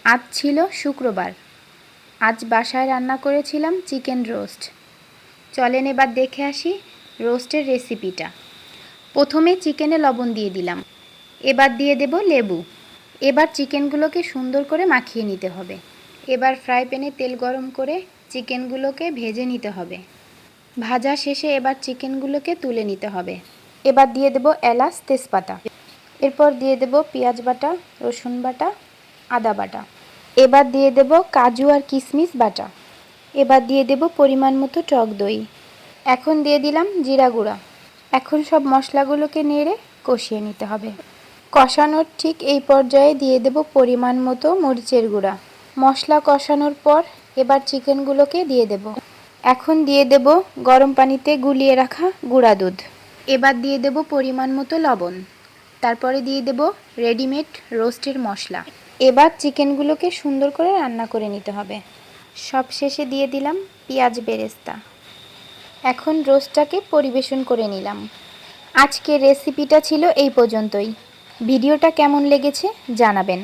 আজ ছিল শুক্রবার। আজ বাসায় রান্না করেছিলাম চিকেন রোস্ট। চলেন এবার দেখে আসি রোস্টের রেসিপিটা। প্রথমে চিকেনে লবণ দিয়ে দিলাম, এবার দিয়ে দেব লেবু। এবার চিকেনগুলোকে সুন্দর করে মাখিয়ে নিতে হবে। এবার ফ্রাই প্যানে তেল গরম করে চিকেনগুলোকে ভেজে নিতে হবে। ভাজা শেষে এবার চিকেনগুলোকে তুলে নিতে হবে। এবার দিয়ে দেব এলাচ, তেজপাতা। এরপর দিয়ে দেব পেঁয়াজ বাটা, রসুন বাটা, আদা বাটা। এবার দিয়ে দেব কাজু আর কিশমিশ বাটা। এবার দিয়ে দেব পরিমাণ মতো টক দই। এখন দিয়ে দিলাম জিরা গুঁড়া। এখন সব মশলাগুলোকে নেড়ে কষিয়ে নিতে হবে। কষানোর ঠিক এই পর্যায়ে দিয়ে দেব পরিমাণ মতো মরিচের গুঁড়া। মশলা কষানোর পর এবার চিকেনগুলোকে দিয়ে দেব। এখন দিয়ে দেব গরম পানিতে গুলিয়ে রাখা গুঁড়া দুধ। এবার দিয়ে দেব পরিমাণ মতো লবণ। তারপরে দিয়ে দেব রেডিমেড রোস্টের মশলা। এবার চিকেনগুলোকে সুন্দর করে রান্না করে নিতে হবে। সব শেষে দিয়ে দিলাম পেঁয়াজ বেরেস্তা। এখন রোস্টটাকে পরিবেশন করে নিলাম। আজকের রেসিপিটা ছিল এই পর্যন্তই। ভিডিওটা কেমন লেগেছে জানাবেন।